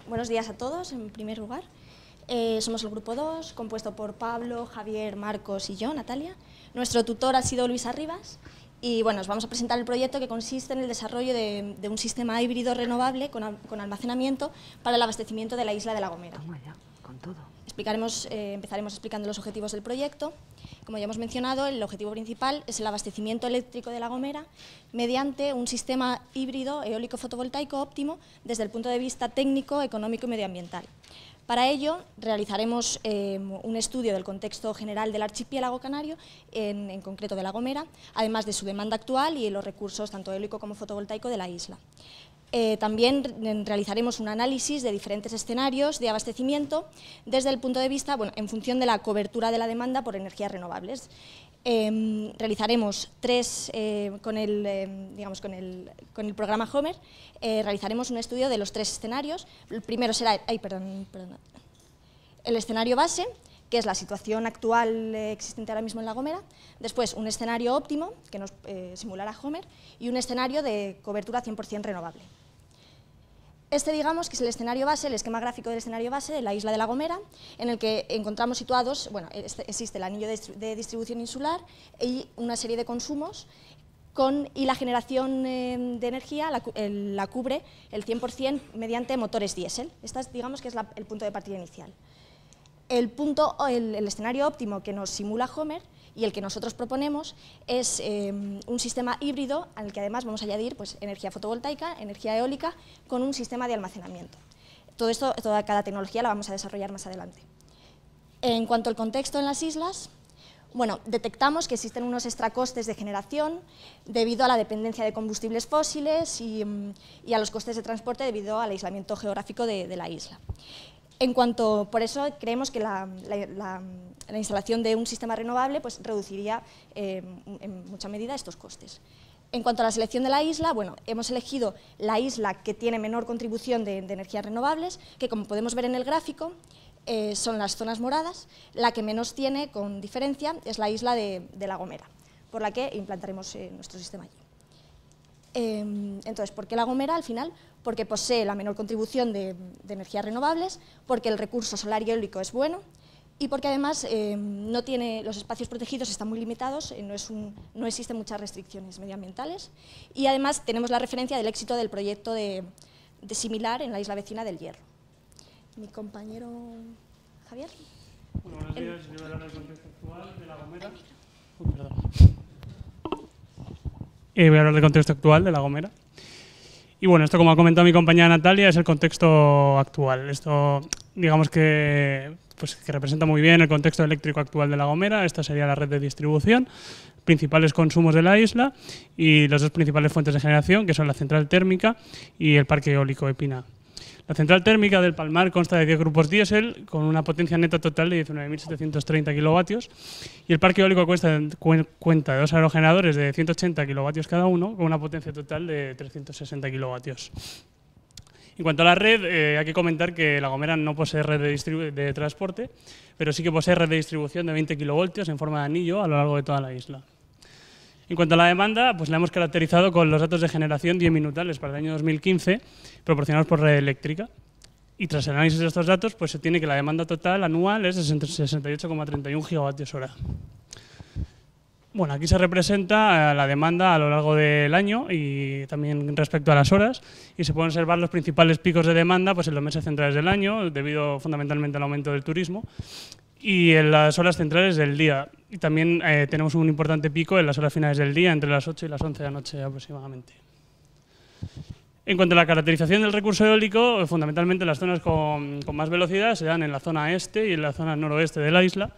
Buenos días a todos, en primer lugar. Somos el grupo 2, compuesto por Pablo, Javier, Marcos y yo, Natalia. Nuestro tutor ha sido Luis Arribas y bueno, os vamos a presentar el proyecto que consiste en el desarrollo de un sistema híbrido renovable con almacenamiento para el abastecimiento de la isla de La Gomera. Toma ya, con todo. Empezaremos explicando los objetivos del proyecto. Como ya hemos mencionado, el objetivo principal es el abastecimiento eléctrico de La Gomera mediante un sistema híbrido eólico fotovoltaico óptimo desde el punto de vista técnico, económico y medioambiental. Para ello, realizaremos un estudio del contexto general del archipiélago canario, en concreto de La Gomera, además de su demanda actual y los recursos tanto eólico como fotovoltaico de la isla. También realizaremos un análisis de diferentes escenarios de abastecimiento desde el punto de vista, en función de la cobertura de la demanda por energías renovables. Realizaremos con el programa Homer, realizaremos un estudio de los 3 escenarios. El primero será el escenario base, que es la situación actual existente ahora mismo en La Gomera, después un escenario óptimo, que nos simulará Homer, y un escenario de cobertura 100% renovable. Digamos que es el escenario base, el esquema gráfico del escenario base de la isla de La Gomera, en el que encontramos situados, existe el anillo de distribución insular y una serie de consumos, y la generación de energía la cubre el 100% mediante motores diésel. Digamos que es el punto de partida inicial. El escenario óptimo que nos simula Homer y el que nosotros proponemos es un sistema híbrido al que además vamos a añadir energía fotovoltaica, energía eólica, con un sistema de almacenamiento. Cada tecnología la vamos a desarrollar más adelante. En cuanto al contexto en las islas, detectamos que existen unos extracostes de generación debido a la dependencia de combustibles fósiles y a los costes de transporte debido al aislamiento geográfico de la isla. Por eso creemos que la instalación de un sistema renovable reduciría en mucha medida estos costes. En cuanto a la selección de la isla, hemos elegido la isla que tiene menor contribución de energías renovables, que como podemos ver en el gráfico, son las zonas moradas. La que menos tiene, con diferencia, es la isla de La Gomera, por la que implantaremos nuestro sistema allí. Entonces, ¿por qué La Gomera al final? Porque posee la menor contribución de energías renovables, porque el recurso solar y eólico es bueno y porque además los espacios protegidos están muy limitados, no existen muchas restricciones medioambientales y además tenemos la referencia del éxito del proyecto de similar en la isla vecina del Hierro. Mi compañero Javier. Buenos días, yo voy a hablar del contexto actual de La Gomera. Voy a hablar del contexto actual de La Gomera. Y esto, como ha comentado mi compañera Natalia, es el contexto actual. Esto, digamos que representa muy bien el contexto eléctrico actual de La Gomera. Esta sería la red de distribución, principales consumos de la isla y las 2 principales fuentes de generación, que son la central térmica y el parque eólico Epina. La central térmica del Palmar consta de 10 grupos diésel con una potencia neta total de 19.730 kilovatios y el parque eólico cuenta de 2 aerogeneradores de 180 kilovatios cada uno con una potencia total de 360 kilovatios. En cuanto a la red, hay que comentar que La Gomera no posee red de transporte, pero sí que posee red de distribución de 20 kilovoltios en forma de anillo a lo largo de toda la isla. En cuanto a la demanda, la hemos caracterizado con los datos de generación diminutales para el año 2015, proporcionados por Red Eléctrica. Y tras el análisis de estos datos, se tiene que la demanda total anual es de 68,31 gigavatios hora. Aquí se representa la demanda a lo largo del año y también respecto a las horas, y se pueden observar los principales picos de demanda en los meses centrales del año, debido fundamentalmente al aumento del turismo, y en las horas centrales del día. Y también tenemos un importante pico en las horas finales del día, entre las 8 y las 11 de la noche aproximadamente. En cuanto a la caracterización del recurso eólico, fundamentalmente las zonas con más velocidad se dan en la zona este y en la zona noroeste de la isla,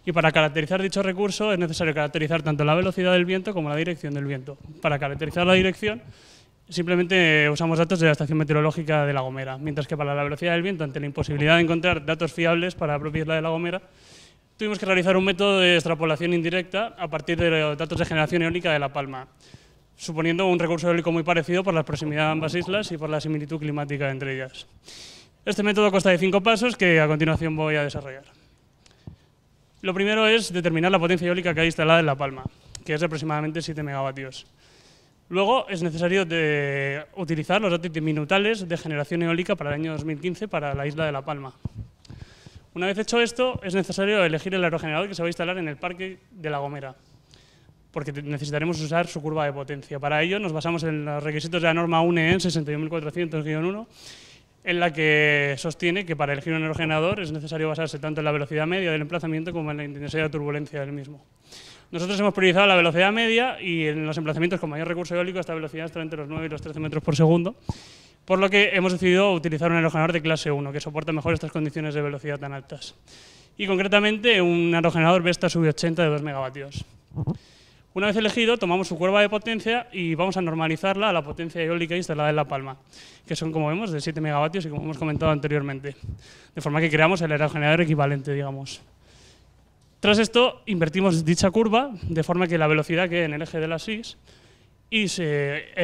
y para caracterizar dicho recurso es necesario caracterizar tanto la velocidad del viento como la dirección del viento. Para caracterizar la dirección, simplemente usamos datos de la estación meteorológica de La Gomera, mientras que para la velocidad del viento, ante la imposibilidad de encontrar datos fiables para la propia isla de La Gomera, tuvimos que realizar un método de extrapolación indirecta a partir de los datos de generación eólica de La Palma, suponiendo un recurso eólico muy parecido por la proximidad de ambas islas y por la similitud climática entre ellas. Este método consta de 5 pasos que a continuación voy a desarrollar. Lo primero es determinar la potencia eólica que hay instalada en La Palma, que es de aproximadamente 7 megavatios. Luego es necesario utilizar los datos diminutales de generación eólica para el año 2015 para la isla de La Palma. Una vez hecho esto, es necesario elegir el aerogenerador que se va a instalar en el parque de La Gomera, porque necesitaremos usar su curva de potencia. Para ello nos basamos en los requisitos de la norma UNE 61400-1, en la que sostiene que para elegir un aerogenerador es necesario basarse tanto en la velocidad media del emplazamiento como en la intensidad de turbulencia del mismo. Nosotros hemos priorizado la velocidad media y en los emplazamientos con mayor recurso eólico esta velocidad está entre los 9 y los 13 metros por segundo, por lo que hemos decidido utilizar un aerogenerador de clase 1 que soporta mejor estas condiciones de velocidad tan altas. Y concretamente un aerogenerador Vestas V80 de 2 megavatios. Una vez elegido, tomamos su curva de potencia y vamos a normalizarla a la potencia eólica instalada en La Palma, que son, como vemos, de 7 megavatios y como hemos comentado anteriormente, de forma que creamos el aerogenerador equivalente, digamos. Tras esto, invertimos dicha curva de forma que la velocidad quede en el eje de las X y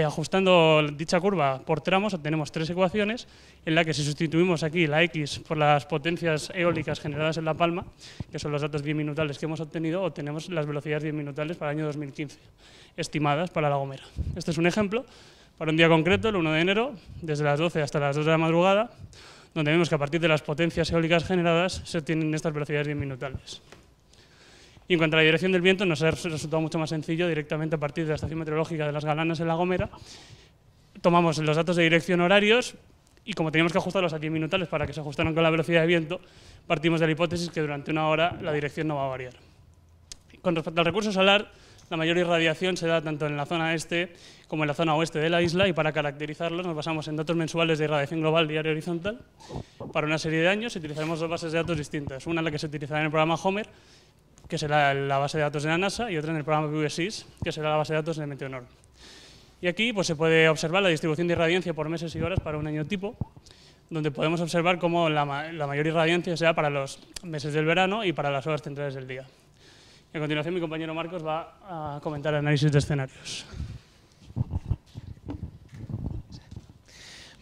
ajustando dicha curva por tramos obtenemos 3 ecuaciones en la que si sustituimos aquí la X por las potencias eólicas generadas en La Palma, que son los datos diminutales que hemos obtenido, obtenemos las velocidades diminutales para el año 2015, estimadas para La Gomera. Este es un ejemplo para un día concreto, el 1 de enero, desde las 12 hasta las 2 de la madrugada, donde vemos que a partir de las potencias eólicas generadas se obtienen estas velocidades diminutales. Y en cuanto a la dirección del viento, nos ha resultado mucho más sencillo. Directamente a partir de la estación meteorológica de Las Galanas en La Gomera, tomamos los datos de dirección horarios y como teníamos que ajustarlos a diminutales para que se ajustaran con la velocidad de viento, partimos de la hipótesis que durante una hora la dirección no va a variar. Con respecto al recurso solar, la mayor irradiación se da tanto en la zona este como en la zona oeste de la isla y para caracterizarlos nos basamos en datos mensuales de irradiación global diaria horizontal. Para una serie de años utilizaremos dos bases de datos distintas, una la que se utilizará en el programa Homer, que será la base de datos de la NASA, y otra en el programa VUSIS, que será la base de datos de Meteonor. Y aquí pues, se puede observar la distribución de irradiancia por meses y horas para un año tipo, donde podemos observar cómo la mayor irradiancia sea para los meses del verano y para las horas centrales del día. Y a continuación mi compañero Marcos va a comentar el análisis de escenarios.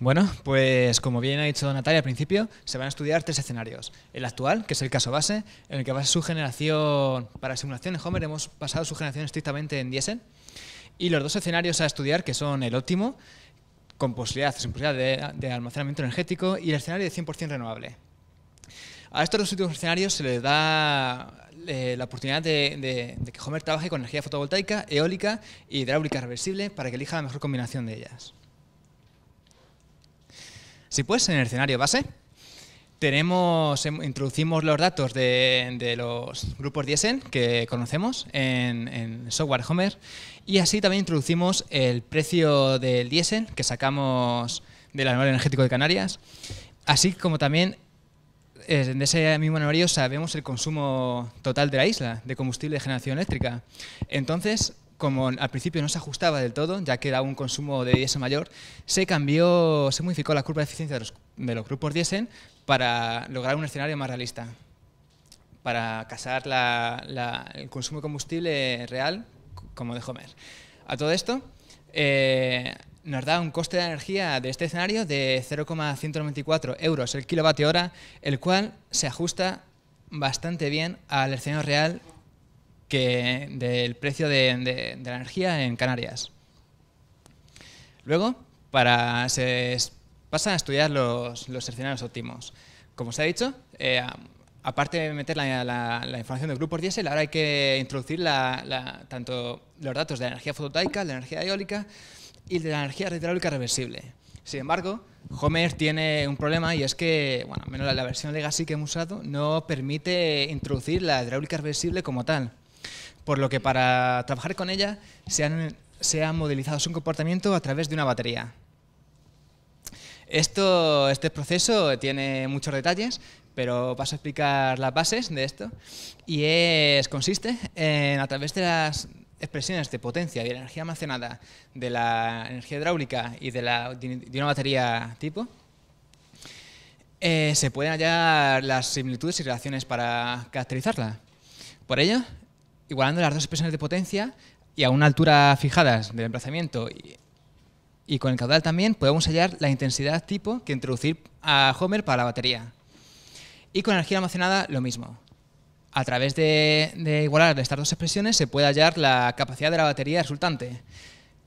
Bueno, pues como bien ha dicho Natalia al principio, se van a estudiar 3 escenarios. El actual, que es el caso base, en el que basa su generación, para simulación en Homer hemos basado su generación estrictamente en diésel. Y los 2 escenarios a estudiar, que son el óptimo, sin posibilidad de almacenamiento energético, y el escenario de 100% renovable. A estos 2 últimos escenarios se les da la oportunidad de que Homer trabaje con energía fotovoltaica, eólica y hidráulica reversible para que elija la mejor combinación de ellas. Sí, pues en el escenario base introducimos los datos de los grupos diésel que conocemos en software Homer y así también introducimos el precio del diésel que sacamos del anuario energético de Canarias, así como también en ese mismo anuario sabemos el consumo total de la isla de combustible de generación eléctrica. Entonces, como al principio no se ajustaba del todo, ya que era un consumo de diésel mayor, se modificó la curva de eficiencia de los grupos diésel para lograr un escenario más realista, para casar el consumo de combustible real como de Homer. A todo esto, nos da un coste de energía de este escenario de 0,194 euros el kilovatio hora, el cual se ajusta bastante bien al escenario real del precio de la energía en Canarias. Luego, se pasan a estudiar los escenarios óptimos. Como se ha dicho, aparte de meter la información de grupos diésel, ahora hay que introducir tanto los datos de la energía fotovoltaica, de la energía eólica y de la energía hidráulica reversible. Sin embargo, Homer tiene un problema y es que, bueno, al menos la versión legacy que hemos usado no permite introducir la hidráulica reversible como tal. Por lo que para trabajar con ella se ha modelizado su comportamiento a través de una batería. Este proceso tiene muchos detalles, pero paso a explicar las bases de esto. Y consiste en, a través de las expresiones de potencia y de energía almacenada de la energía hidráulica y de una batería tipo, se pueden hallar las similitudes y relaciones para caracterizarla. Por ello, igualando las 2 expresiones de potencia y a una altura fijadas del emplazamiento y con el caudal también, podemos hallar la intensidad tipo que introducir a Homer para la batería. Y con energía almacenada lo mismo. A través de igualar estas 2 expresiones se puede hallar la capacidad de la batería resultante.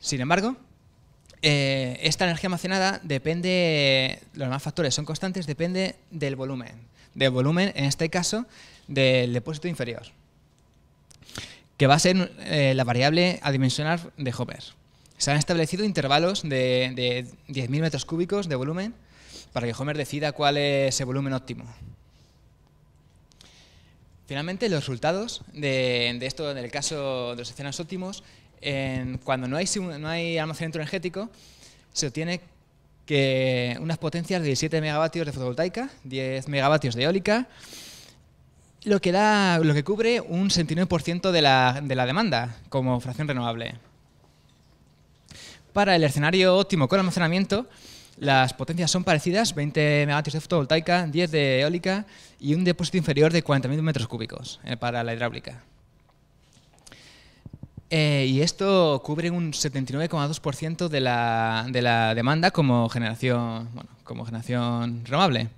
Sin embargo, esta energía almacenada depende, los demás factores son constantes, depende del volumen. Del volumen, en este caso, del depósito inferior, que va a ser la variable a dimensionar de Homer. Se han establecido intervalos de 10.000 metros cúbicos de volumen para que Homer decida cuál es el volumen óptimo. Finalmente, los resultados de esto, en el caso de los escenarios óptimos, cuando no hay almacenamiento energético, se obtiene que unas potencias de 17 megavatios de fotovoltaica, 10 megavatios de eólica, lo que cubre un 69% de la demanda como fracción renovable. Para el escenario óptimo con almacenamiento, las potencias son parecidas, 20 megavatios de fotovoltaica, 10 de eólica y un depósito inferior de 40.000 metros cúbicos para la hidráulica. Y esto cubre un 79,2% de la demanda como generación renovable.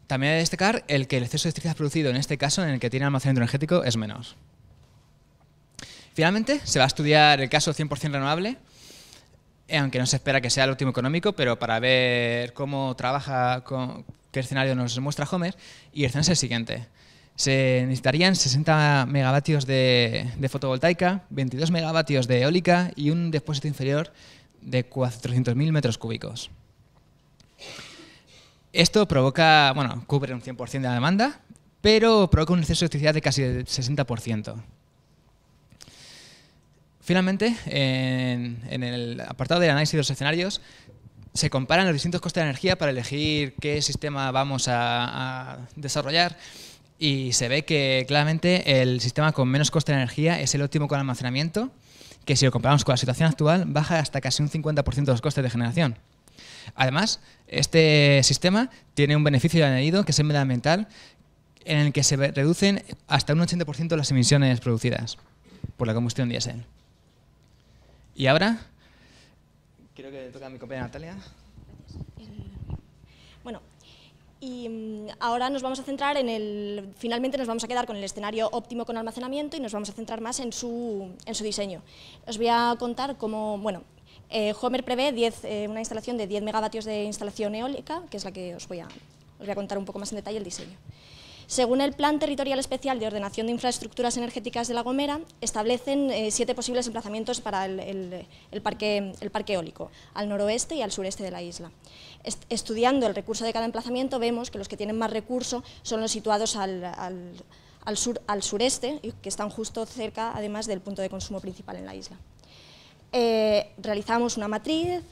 También hay que destacar que el exceso de electricidad producido en este caso, en el que tiene almacenamiento energético, es menor. Finalmente, se va a estudiar el caso 100% renovable, aunque no se espera que sea el óptimo económico, pero para ver cómo trabaja, qué escenario nos muestra Homer, y el escenario es el siguiente. Se necesitarían 60 megavatios de fotovoltaica, 22 megavatios de eólica y un depósito inferior de 400.000 metros cúbicos. Esto provoca, cubre un 100% de la demanda, pero provoca un exceso de electricidad de casi el 60%. Finalmente, en el apartado del análisis de los escenarios, se comparan los distintos costes de energía para elegir qué sistema vamos a desarrollar, y se ve que claramente el sistema con menos coste de energía es el óptimo con almacenamiento, que si lo comparamos con la situación actual baja hasta casi un 50% de los costes de generación. Además, este sistema tiene un beneficio añadido que es el medioambiental, en el que se reducen hasta un 80% las emisiones producidas por la combustión diésel. Y ahora, creo que toca a mi compañera Natalia. Bueno, y ahora nos vamos a centrar finalmente nos vamos a quedar con el escenario óptimo con almacenamiento y nos vamos a centrar más en su diseño. Os voy a contar cómo, Homer prevé una instalación de 10 megavatios de instalación eólica, que es la que os voy a contar un poco más en detalle el diseño. Según el Plan Territorial Especial de Ordenación de Infraestructuras Energéticas de La Gomera, establecen 7 posibles emplazamientos para el parque eólico, al noroeste y al sureste de la isla. Estudiando el recurso de cada emplazamiento, vemos que los que tienen más recurso son los situados al sureste, que están justo cerca, además, del punto de consumo principal en la isla. Realizamos una matriz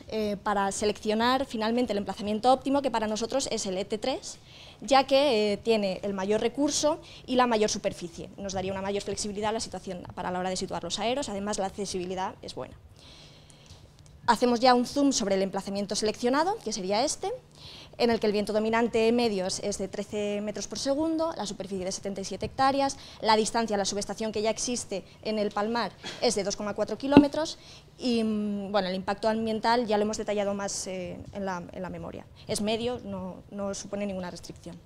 para seleccionar finalmente el emplazamiento óptimo, que para nosotros es el ET3, ya que tiene el mayor recurso y la mayor superficie. Nos daría una mayor flexibilidad a la situación para la hora de situar los aeros, además la accesibilidad es buena. Hacemos ya un zoom sobre el emplazamiento seleccionado, que sería este, en el que el viento dominante medio es de 13 metros por segundo, la superficie de 77 hectáreas, la distancia a la subestación que ya existe en el Palmar es de 2,4 kilómetros y el impacto ambiental ya lo hemos detallado más en la memoria. Es medio, no supone ninguna restricción.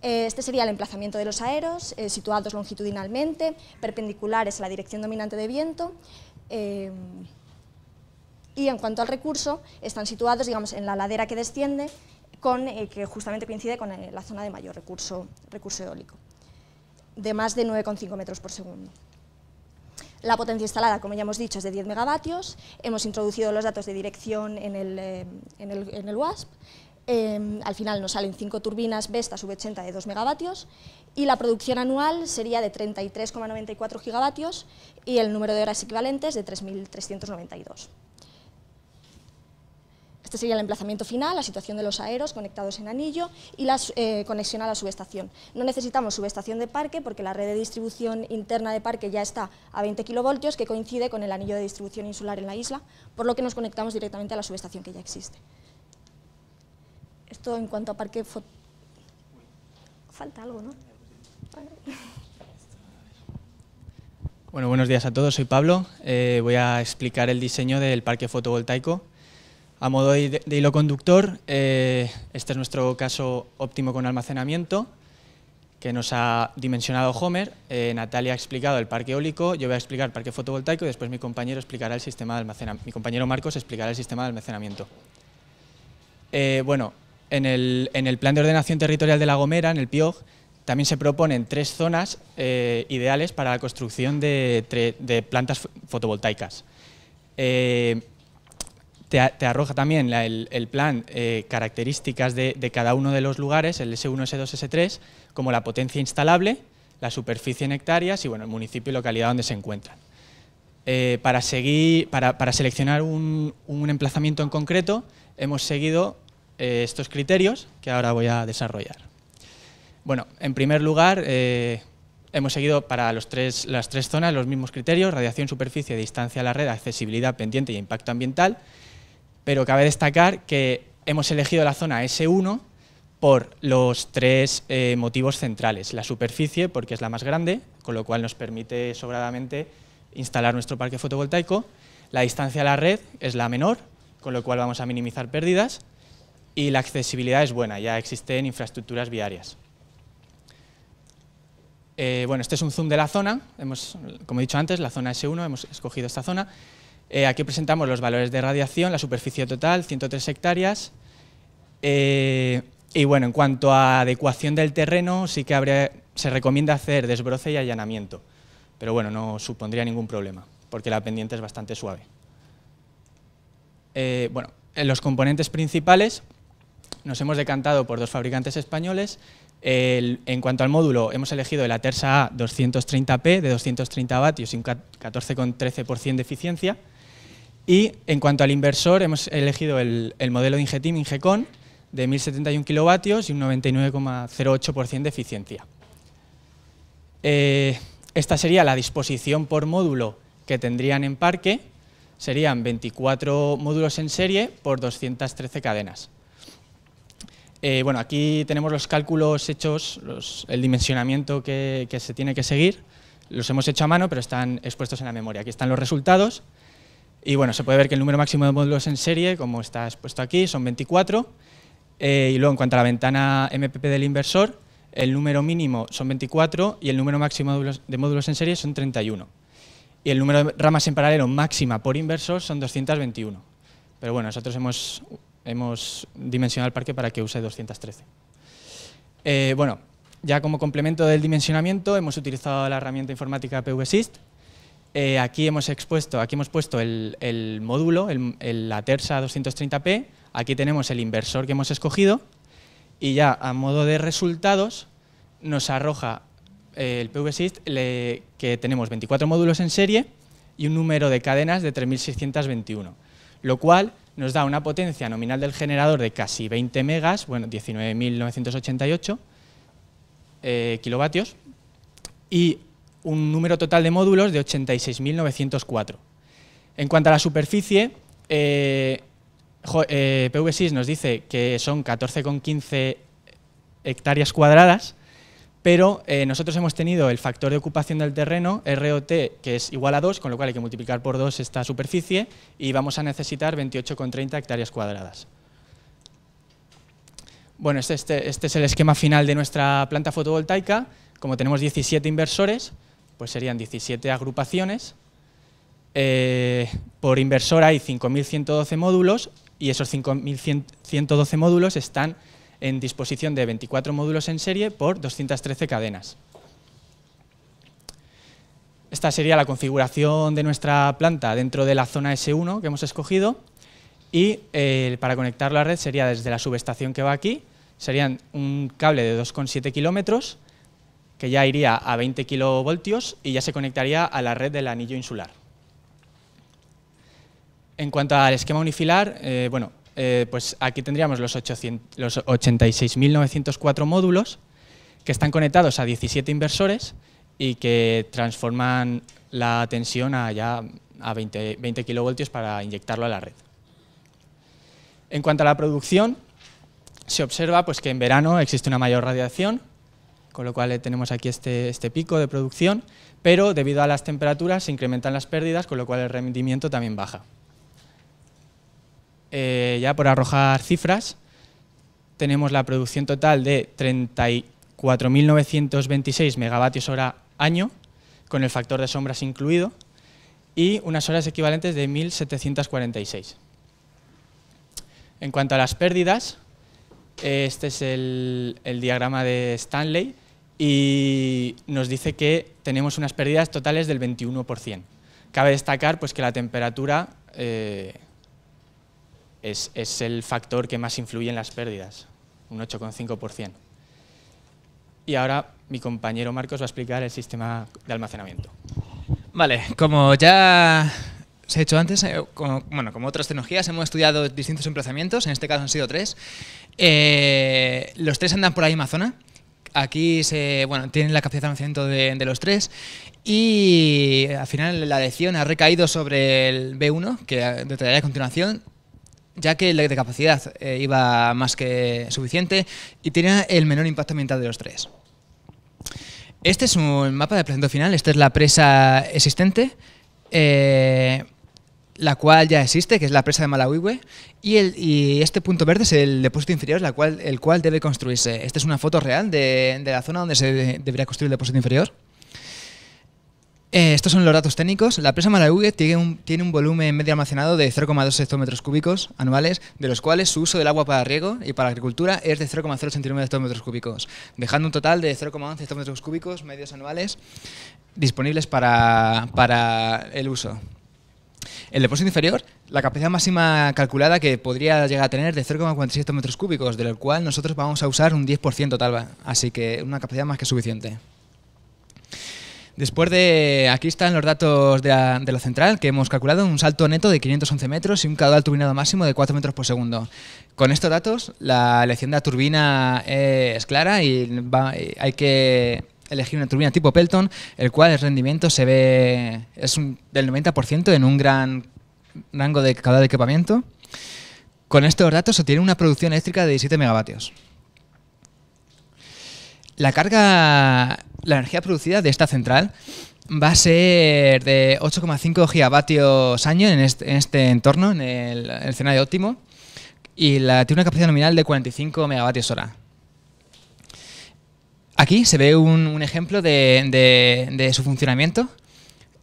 Este sería el emplazamiento de los aeros, situados longitudinalmente, perpendiculares a la dirección dominante de viento. Y en cuanto al recurso, están situados, digamos, en la ladera que desciende, que justamente coincide con la zona de mayor recurso eólico, de más de 9,5 metros por segundo. La potencia instalada, como ya hemos dicho, es de 10 megavatios. Hemos introducido los datos de dirección en el WASP. Al final nos salen 5 turbinas Vesta sub-80 de 2 megavatios y la producción anual sería de 33,94 gigavatios y el número de horas equivalentes de 3.392. Este sería el emplazamiento final, la situación de los aeros conectados en anillo y la conexión a la subestación. No necesitamos subestación de parque porque la red de distribución interna de parque ya está a 20 kilovoltios, que coincide con el anillo de distribución insular en la isla, por lo que nos conectamos directamente a la subestación que ya existe. Esto en cuanto a parque... Falta algo, ¿no? Bueno, buenos días a todos, soy Pablo. Voy a explicar el diseño del parque fotovoltaico. A modo de hilo conductor, este es nuestro caso óptimo con almacenamiento que nos ha dimensionado Homer. Natalia ha explicado el parque eólico, yo voy a explicar el parque fotovoltaico y después mi compañero explicará el sistema de almacenamiento. Mi compañero Marcos explicará el sistema de almacenamiento. Bueno, en el Plan de Ordenación Territorial de La Gomera, en el PIOG, también se proponen 3 zonas ideales para la construcción de plantas fotovoltaicas. Te arroja también el plan características de cada uno de los lugares, el S1, S2, S3, como la potencia instalable, la superficie en hectáreas y bueno, el municipio y localidad donde se encuentran. Para seleccionar un emplazamiento en concreto, hemos seguido estos criterios que ahora voy a desarrollar. Bueno, en primer lugar, hemos seguido para las tres zonas los mismos criterios: radiación, superficie, distancia a la red, accesibilidad, pendiente y impacto ambiental. Pero cabe destacar que hemos elegido la zona S1 por los 3 motivos centrales. La superficie, porque es la más grande, con lo cual nos permite sobradamente instalar nuestro parque fotovoltaico. La distancia a la red es la menor, con lo cual vamos a minimizar pérdidas. Y la accesibilidad es buena, ya existen infraestructuras viarias. Bueno, este es un zoom de la zona. Como he dicho antes, la zona S1, hemos escogido esta zona. Aquí presentamos los valores de radiación, la superficie total, 103 hectáreas. Y bueno, en cuanto a adecuación del terreno, sí que se recomienda hacer desbroce y allanamiento. Pero bueno, no supondría ningún problema, porque la pendiente es bastante suave. Bueno, en los componentes principales nos hemos decantado por 2 fabricantes españoles. En cuanto al módulo, hemos elegido el Atersa A 230P de 230 vatios y un 14,13% de eficiencia. Y en cuanto al inversor, hemos elegido el modelo de Ingeteam Ingecon de 1071 kilovatios y un 99,08% de eficiencia. Esta sería la disposición por módulo que tendrían en parque. Serían 24 módulos en serie por 213 cadenas. Bueno, aquí tenemos los cálculos hechos, el dimensionamiento que se tiene que seguir. Los hemos hecho a mano, pero están expuestos en la memoria. Aquí están los resultados. Y bueno, se puede ver que el número máximo de módulos en serie, como está expuesto aquí, son 24. Y luego, en cuanto a la ventana MPP del inversor, el número mínimo son 24 y el número máximo de módulos en serie son 31. Y el número de ramas en paralelo máxima por inversor son 221. Pero bueno, nosotros hemos dimensionado el parque para que use 213. Bueno, ya como complemento del dimensionamiento hemos utilizado la herramienta informática PVSYST. Aquí hemos puesto el módulo, el Atersa 230P. Aquí tenemos el inversor que hemos escogido y ya a modo de resultados nos arroja el PVSYST que tenemos 24 módulos en serie y un número de cadenas de 3.621, lo cual nos da una potencia nominal del generador de casi 20 megas, bueno, 19.988 kilovatios, y un número total de módulos de 86.904. En cuanto a la superficie, PVSYST nos dice que son 14,15 hectáreas cuadradas, pero nosotros hemos tenido el factor de ocupación del terreno, ROT, que es igual a 2, con lo cual hay que multiplicar por 2 esta superficie y vamos a necesitar 28,30 hectáreas cuadradas. Bueno, este es el esquema final de nuestra planta fotovoltaica. Como tenemos 17 inversores, pues serían 17 agrupaciones. Por inversor hay 5.112 módulos y esos 5.112 módulos están en disposición de 24 módulos en serie por 213 cadenas. Esta sería la configuración de nuestra planta dentro de la zona S1 que hemos escogido y para conectarlo a la red sería desde la subestación que va aquí, serían un cable de 2,7 kilómetros que ya iría a 20 kilovoltios y ya se conectaría a la red del anillo insular. En cuanto al esquema unifilar, pues aquí tendríamos los 86.904 módulos que están conectados a 17 inversores y que transforman la tensión a 20 kilovoltios para inyectarlo a la red. En cuanto a la producción, se observa pues, que en verano existe una mayor radiación, con lo cual tenemos aquí este pico de producción, pero debido a las temperaturas se incrementan las pérdidas, con lo cual el rendimiento también baja. Ya por arrojar cifras, tenemos la producción total de 34 4.926 megavatios hora año, con el factor de sombras incluido, y unas horas equivalentes de 1.746. En cuanto a las pérdidas, este es el diagrama de Stanley y nos dice que tenemos unas pérdidas totales del 21%. Cabe destacar pues, que la temperatura es el factor que más influye en las pérdidas, un 8,5%. Y ahora mi compañero Marcos va a explicar el sistema de almacenamiento. Vale, como ya se ha hecho antes, como otras tecnologías, hemos estudiado distintos emplazamientos, en este caso han sido 3. Los 3 andan por la misma zona. Aquí tienen la capacidad de almacenamiento de los 3 y al final la elección ha recaído sobre el B1, que detallaré a continuación, ya que el de capacidad iba más que suficiente y tenía el menor impacto ambiental de los 3. Este es un mapa de emplazamiento final, esta es la presa existente, la cual ya existe, que es la presa de Malawiwe, y este punto verde es el depósito inferior, el cual debe construirse. Esta es una foto real de la zona donde se debería construir el depósito inferior. Estos son los datos técnicos. La presa Malawiwe tiene un volumen medio almacenado de 0,2 hectómetros cúbicos anuales, de los cuales su uso del agua para riego y para la agricultura es de 0,089 hectómetros cúbicos, dejando un total de 0,11 hectómetros cúbicos medios anuales disponibles para el uso. El depósito inferior, la capacidad máxima calculada que podría llegar a tener de 0,46 hectómetros cúbicos, de lo cual nosotros vamos a usar un 10% total, así que una capacidad más que suficiente. Después aquí están los datos de la central, que hemos calculado un salto neto de 511 metros y un caudal turbinado máximo de 4 metros por segundo. Con estos datos, la elección de la turbina es clara y hay que elegir una turbina tipo Pelton, el cual el rendimiento es del 90% en un gran rango de caudal de equipamiento. Con estos datos se obtiene una producción eléctrica de 17 megavatios. La energía producida de esta central va a ser de 8,5 gigavatios año en este entorno, en el escenario óptimo, y tiene una capacidad nominal de 45 megavatios hora. Aquí se ve un ejemplo de su funcionamiento.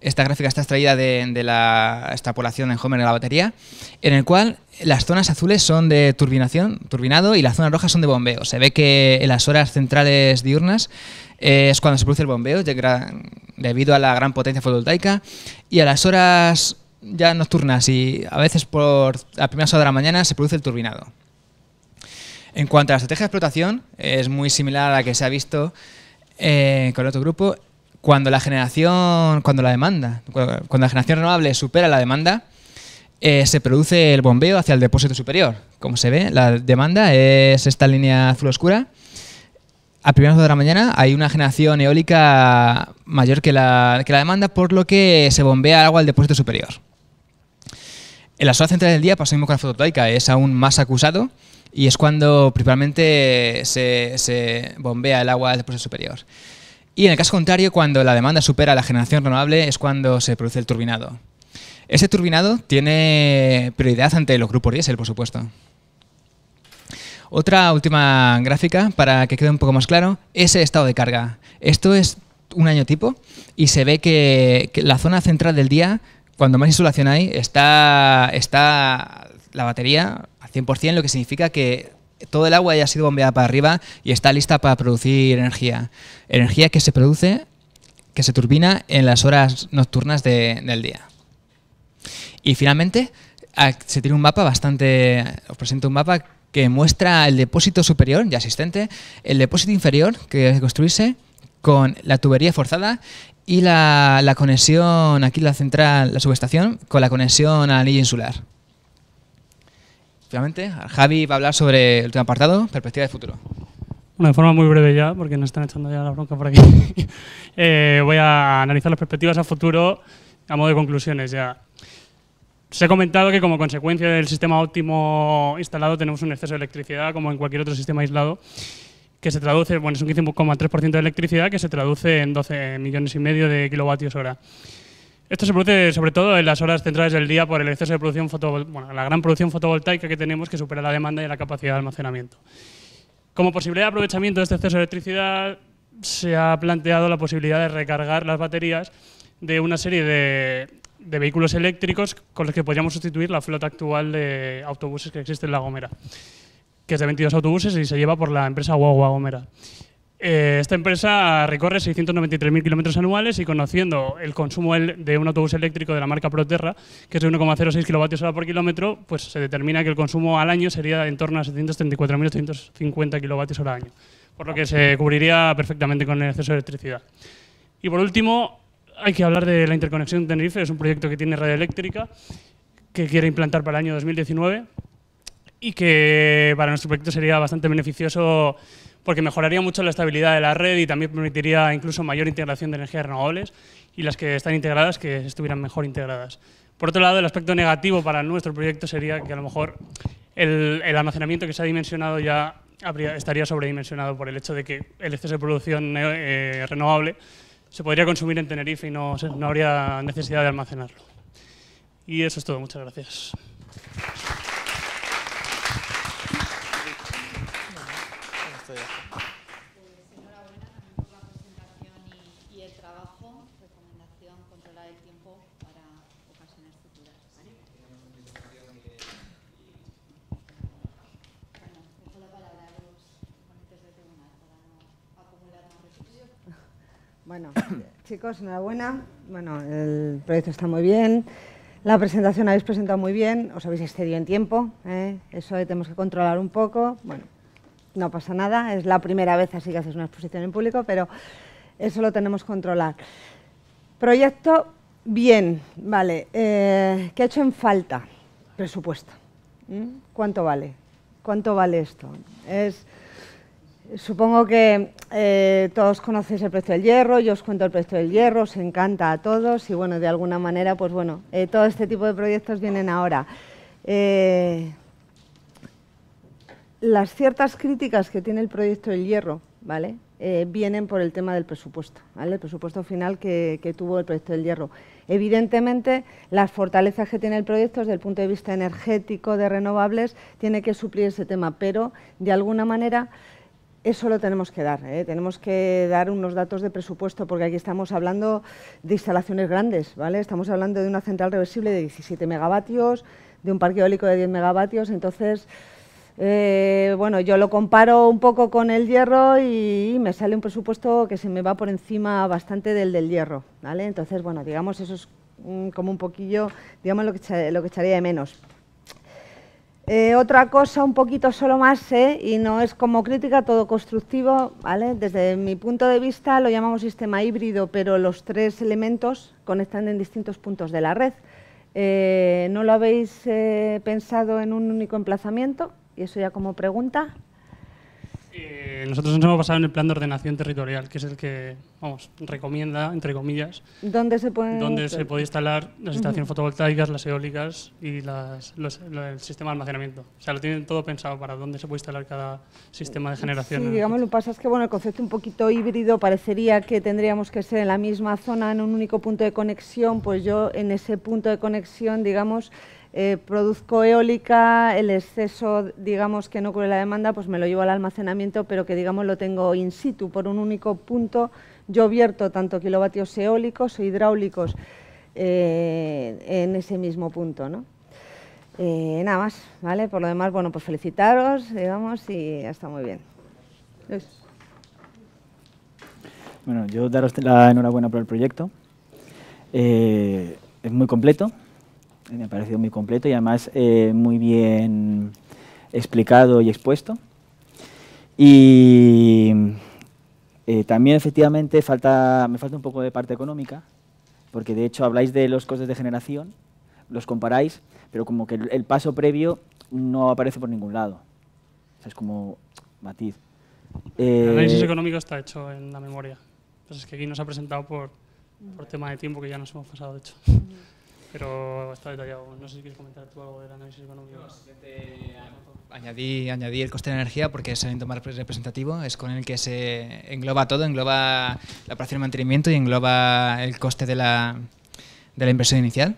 Esta gráfica está extraída de la extrapolación en Homer de la batería, en el cual las zonas azules son de turbinado, y las zonas rojas son de bombeo. Se ve que en las horas centrales diurnas es cuando se produce el bombeo, debido a la gran potencia fotovoltaica, y a las horas ya nocturnas y a veces por la primera hora de la mañana se produce el turbinado. En cuanto a la estrategia de explotación, es muy similar a la que se ha visto con el otro grupo. Cuando la generación renovable supera la demanda, se produce el bombeo hacia el depósito superior. Como se ve, la demanda es esta línea azul oscura. A primeras horas de la mañana hay una generación eólica mayor que la demanda, por lo que se bombea agua al depósito superior. En las horas centrales del día pasa lo mismo con la fotovoltaica, es aún más acusado y es cuando principalmente se bombea el agua al depósito superior. Y en el caso contrario, cuando la demanda supera la generación renovable, es cuando se produce el turbinado. Ese turbinado tiene prioridad ante los grupos diésel, por supuesto. Otra última gráfica, para que quede un poco más claro, es el estado de carga. Esto es un año tipo y se ve que la zona central del día, cuando más insolación hay, está la batería al 100%, lo que significa que todo el agua ya ha sido bombeada para arriba y está lista para producir energía. Energía que se turbina en las horas nocturnas del día. Y finalmente, se tiene un mapa os presento un mapa que muestra el depósito superior ya existente, el depósito inferior que debe construirse con la tubería forzada y la conexión, aquí la central, la subestación, con la conexión al anillo insular. Finalmente, Javi va a hablar sobre el último apartado, perspectiva de futuro. Bueno, de forma muy breve ya, porque nos están echando ya la bronca por aquí. Voy a analizar las perspectivas a futuro a modo de conclusiones ya. Os he comentado que como consecuencia del sistema óptimo instalado tenemos un exceso de electricidad, como en cualquier otro sistema aislado, que se traduce, es un 15,3% de electricidad que se traduce en 12,5 millones de kilovatios hora. Esto se produce sobre todo en las horas centrales del día por el exceso de producción la gran producción fotovoltaica que tenemos, que supera la demanda y la capacidad de almacenamiento. Como posibilidad de aprovechamiento de este exceso de electricidad, se ha planteado la posibilidad de recargar las baterías de una serie de vehículos eléctricos con los que podríamos sustituir la flota actual de autobuses que existe en La Gomera, que es de 22 autobuses y se lleva por la empresa Guagua Gomera. Esta empresa recorre 693.000 kilómetros anuales y, conociendo el consumo de un autobús eléctrico de la marca Proterra, que es de 1,06 kWh por kilómetro, pues se determina que el consumo al año sería en torno a 734.850 kWh al año, por lo que se cubriría perfectamente con el exceso de electricidad. Y por último, hay que hablar de la interconexión de Tenerife. Es un proyecto que tiene Red Eléctrica, que quiere implantar para el año 2019 y que para nuestro proyecto sería bastante beneficioso porque mejoraría mucho la estabilidad de la red y también permitiría incluso mayor integración de energías renovables y las que están integradas que estuvieran mejor integradas. Por otro lado, el aspecto negativo para nuestro proyecto sería que a lo mejor el almacenamiento que se ha dimensionado ya estaría sobredimensionado por el hecho de que el exceso de producción renovable se podría consumir en Tenerife y no habría necesidad de almacenarlo. Y eso es todo. Muchas gracias. Enhorabuena también por la presentación y el trabajo. Recomendación: controlar el tiempo para ocasiones futuras. Bueno, dejo la palabra a los ponentes del tribunal para no acumular más recursos. Bueno, chicos, enhorabuena. Bueno, el proyecto está muy bien. La presentación habéis presentado muy bien. Os habéis excedido en tiempo. Eso tenemos que controlar un poco. Bueno, no pasa nada. Es la primera vez así que haces una exposición en público, pero eso lo tenemos que controlar. Proyecto, bien. Vale. ¿Qué ha hecho en falta? Presupuesto. ¿Cuánto vale? ¿Cuánto vale esto? Supongo que todos conocéis el precio del hierro, yo os cuento el precio del hierro, os encanta a todos y bueno, de alguna manera, pues bueno, todo este tipo de proyectos vienen ahora. Las ciertas críticas que tiene el proyecto del hierro, ¿vale? Vienen por el tema del presupuesto, ¿vale? El presupuesto final que tuvo el proyecto del hierro. Evidentemente, las fortalezas que tiene el proyecto desde el punto de vista energético de renovables tiene que suplir ese tema, pero de alguna manera eso lo tenemos que dar, tenemos que dar unos datos de presupuesto porque aquí estamos hablando de instalaciones grandes, ¿vale? Estamos hablando de una central reversible de 17 megavatios, de un parque eólico de 10 megavatios, entonces, bueno, yo lo comparo un poco con el hierro y me sale un presupuesto que se me va por encima bastante del hierro, ¿vale? Entonces, bueno, digamos, eso es como un poquillo, digamos, lo que echaría de menos. Otra cosa, un poquito solo más, y no es como crítica, todo constructivo, ¿vale? Desde mi punto de vista lo llamamos sistema híbrido, pero los tres elementos conectan en distintos puntos de la red. ¿No lo habéis pensado en un único emplazamiento? Y eso ya como pregunta. Nosotros nos hemos basado en el plan de ordenación territorial, que es el que, vamos, recomienda, entre comillas, ¿Dónde se puede instalar las instalaciones fotovoltaicas, las eólicas y el sistema de almacenamiento. O sea, lo tienen todo pensado para dónde se puede instalar cada sistema de generación. Sí, digamos, lo que pasa es que bueno, el concepto un poquito híbrido parecería que tendríamos que ser en la misma zona, en un único punto de conexión, pues yo en ese punto de conexión, digamos, produzco eólica, el exceso, digamos, que no cubre la demanda, pues me lo llevo al almacenamiento, pero que, digamos, lo tengo in situ, por un único punto. Yo vierto tanto kilovatios eólicos o hidráulicos en ese mismo punto, ¿no? Nada más, ¿vale? Por lo demás, bueno, pues felicitaros, digamos, y está muy bien. Luis. Bueno, yo daros la enhorabuena por el proyecto. Es muy completo. Me ha parecido muy completo y además muy bien explicado y expuesto. Y también efectivamente me falta un poco de parte económica, porque de hecho habláis de los costes de generación, los comparáis, pero como que el paso previo no aparece por ningún lado. O sea, es como matiz. El análisis económico está hecho en la memoria. Pues es que aquí nos ha presentado por tema de tiempo, que ya nos hemos pasado, de hecho. Pero está detallado. No sé si quieres comentar tú algo del análisis económico. Añadí el coste de energía porque es el elemento más representativo, es con el que se engloba todo, engloba la operación y mantenimiento y engloba el coste de la inversión inicial.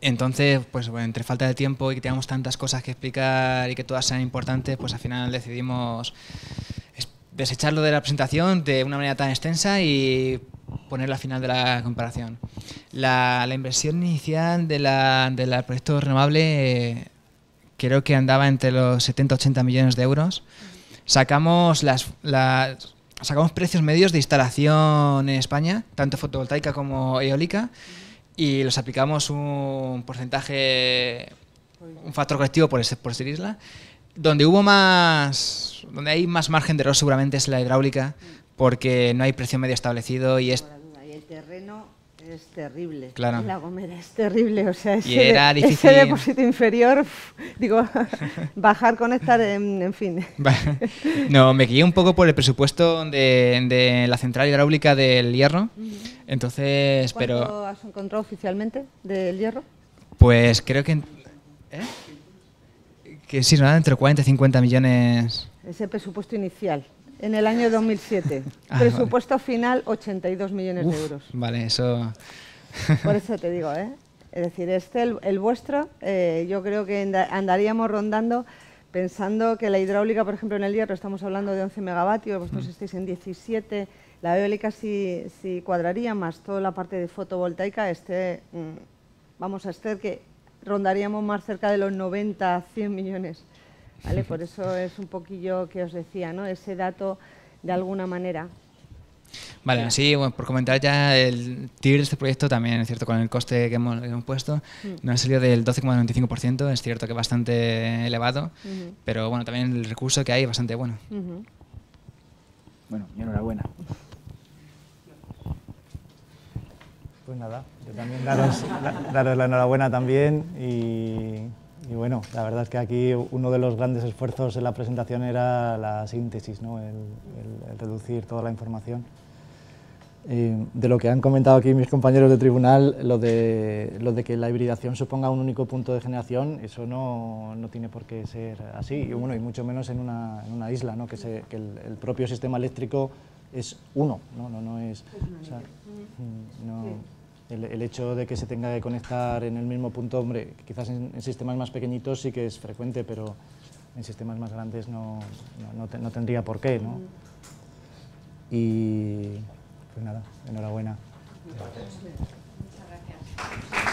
Entonces, pues bueno, entre falta de tiempo y que tengamos tantas cosas que explicar y que todas sean importantes, pues al final decidimos desecharlo de la presentación de una manera tan extensa y ponerla al final de la comparación. La inversión inicial del proyecto renovable creo que andaba entre los 70-80 millones de euros. Sacamos sacamos precios medios de instalación en España, tanto fotovoltaica como eólica, y los aplicamos un porcentaje, un factor correctivo por ser isla. Donde hay más margen de error seguramente es la hidráulica, porque no hay precio medio establecido y es... Y el terreno es terrible. Claro. La Gomera es terrible, o sea, ese depósito inferior, digo, bajar, conectar, en fin. No, me guié un poco por el presupuesto de la central hidráulica del Hierro. Entonces, ¿Cuánto has encontrado oficialmente del Hierro? Pues creo que... Que sí, ¿no? Entre 40 y 50 millones. Ese presupuesto inicial, en el año 2007. Presupuesto final, 82 millones de euros. Vale, eso... Por eso te digo, ¿eh? Es decir, el vuestro, yo creo que andaríamos rondando, pensando que la hidráulica, por ejemplo, en el Hierro estamos hablando de 11 megavatios, vosotros estáis en 17, la eólica sí cuadraría, más toda la parte de fotovoltaica, vamos a estar que rondaríamos más cerca de los 90, 100 millones, ¿vale? Por eso es un poquillo que os decía, ¿no? Ese dato, de alguna manera. Vale, así, bueno, por comentar ya, el TIR de este proyecto también, es cierto, con el coste que hemos puesto, nos ha salido del 12,95%, es cierto que es bastante elevado, pero bueno, también el recurso que hay es bastante bueno. Bueno, y enhorabuena. Pues nada, yo también daros la enhorabuena también y bueno, la verdad es que aquí uno de los grandes esfuerzos en la presentación era la síntesis, ¿no? el reducir toda la información. De lo que han comentado aquí mis compañeros de tribunal, lo de que la hibridación suponga un único punto de generación, eso no tiene por qué ser así, y bueno, y mucho menos en una isla, ¿no? que el propio sistema eléctrico es uno, no es... O sea, el hecho de que se tenga que conectar en el mismo punto, hombre, quizás en sistemas más pequeñitos sí que es frecuente, pero en sistemas más grandes no tendría por qué, ¿no? Y pues nada, enhorabuena. Muchas gracias.